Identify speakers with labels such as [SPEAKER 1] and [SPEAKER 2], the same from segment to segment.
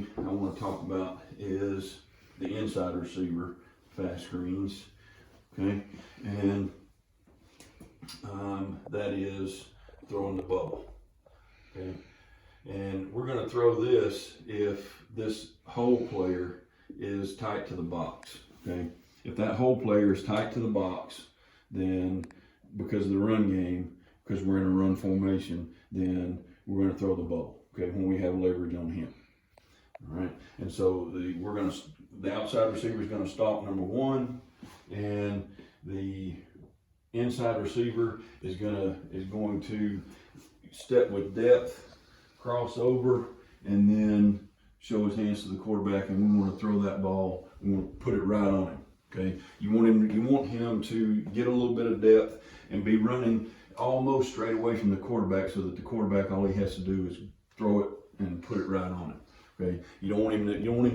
[SPEAKER 1] thing I want to talk about is the inside receiver fast screens, okay? And that is throwing the bubble, okay? And we're going to throw this if this hole player is tight to the box, okay? If that hole player is tight to the box, then because of the run game, because we're in a run formation, then we're going to throw the bubble, okay, when we have leverage on him. All right, and so the outside receiver is going to stop number one, and the inside receiver is going to step with depth, cross over, and then show his hands to the quarterback, and we want to throw that ball. We want to put it right on him. Okay, you want him to get a little bit of depth and be running almost straight away from the quarterback, so that the quarterback, all he has to do is throw it and put it right on him. Okay, you don't want him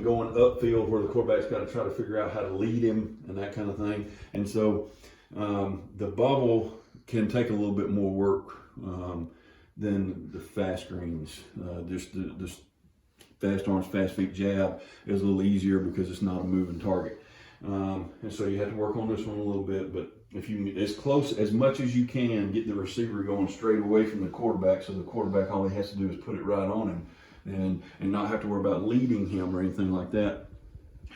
[SPEAKER 1] going upfield where the quarterback's got to try to figure out how to lead him and that kind of thing. And so the bubble can take a little bit more work than the fast screens. Just the fast arms, fast feet jab is a little easier because it's not a moving target. And so you have to work on this one a little bit, but if you as much as you can, get the receiver going straight away from the quarterback, so the quarterback, all he has to do is put it right on him, and not have to worry about leading him or anything like that,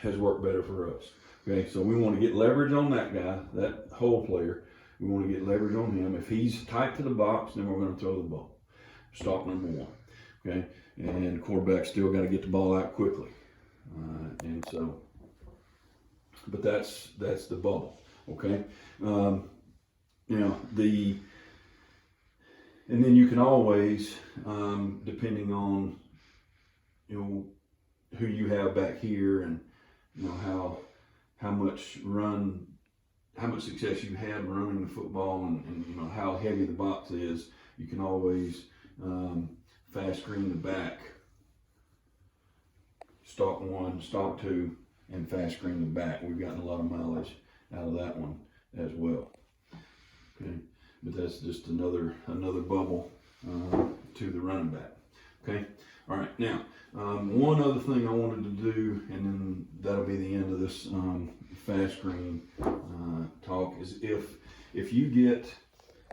[SPEAKER 1] has worked better for us. Okay, so we want to get leverage on that guy, that hole player. We want to get leverage on him. If he's tight to the box, then we're going to throw the ball. Stop number one. Okay, and the quarterback still got to get the ball out quickly, and so. But that's the bubble, okay? And then you can always, depending on, who you have back here, and, how much success you had running the football, and how heavy the box is, you can always fast screen the back, stop one, stop two, and fast screen the back. We've gotten a lot of mileage out of that one as well. Okay, but that's just another bubble to the running back. Okay, all right. Now, one other thing I wanted to do, and then that'll be the end of this fast screen talk, is if you get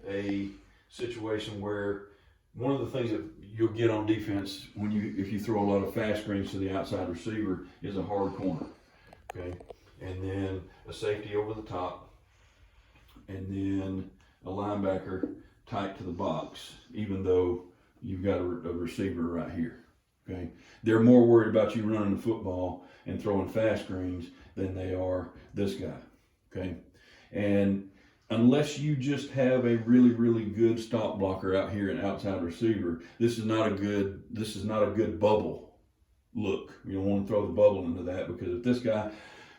[SPEAKER 1] a situation where one of the things that you'll get on defense if you throw a lot of fast screens to the outside receiver is a hard corner. Okay, and then a safety over the top, and then a linebacker tight to the box, even though you've got a receiver right here. Okay, they're more worried about you running the football and throwing fast screens than they are this guy. Okay, and unless you just have a really, really good stop blocker out here, an outside receiver, this is not a good bubble look. You don't want to throw the bubble into that, because if this guy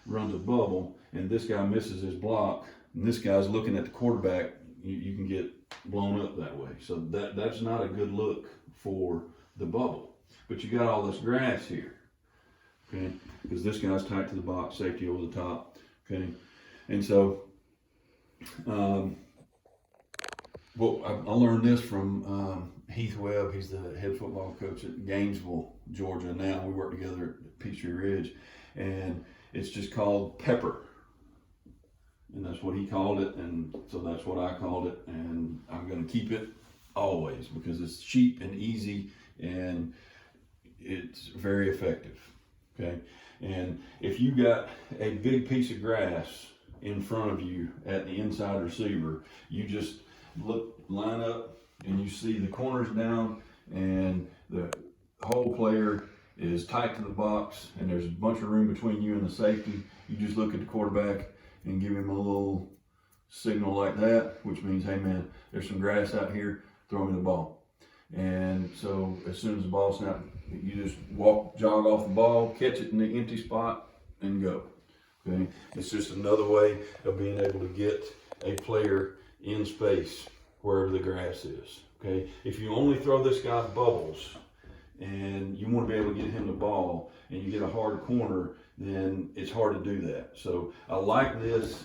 [SPEAKER 1] runs a bubble and this guy misses his block and this guy's looking at the quarterback, you can get blown up that way. So that's not a good look for the bubble. But you got all this grass here, okay, because this guy's tight to the box, safety over the top, okay. And so I learned this from Heath Webb. He's the head football coach at Gainesville, Georgia. Now we work together at Peachtree Ridge, and it's just called pepper, and that's what he called it, and so that's what I called it, and I'm going to keep it always because it's cheap and easy, and it's very effective. Okay, and if you got a big piece of grass in front of you at the inside receiver, you just line up, and you see the corners down, and the hole player is tight to the box, and there's a bunch of room between you and the safety. You just look at the quarterback and give him a little signal like that, which means, hey man, there's some grass out here, throw me the ball. And so as soon as the ball snaps, you just jog off the ball, catch it in the empty spot, and go. Okay, it's just another way of being able to get a player in space wherever the grass is. Okay, if you only throw this guy bubbles and you want to be able to get him the ball and you get a hard corner, then it's hard to do that. So I like this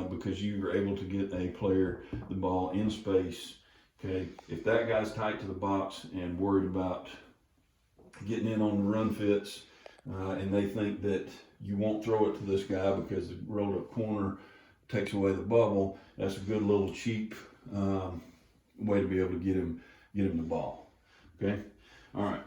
[SPEAKER 1] because you are able to get a player the ball in space. Okay, if that guy's tight to the box and worried about getting in on the run fits, and they think that you won't throw it to this guy because the rolled up corner takes away the bubble, that's a good little cheap way to be able to get him the ball. Okay, all right.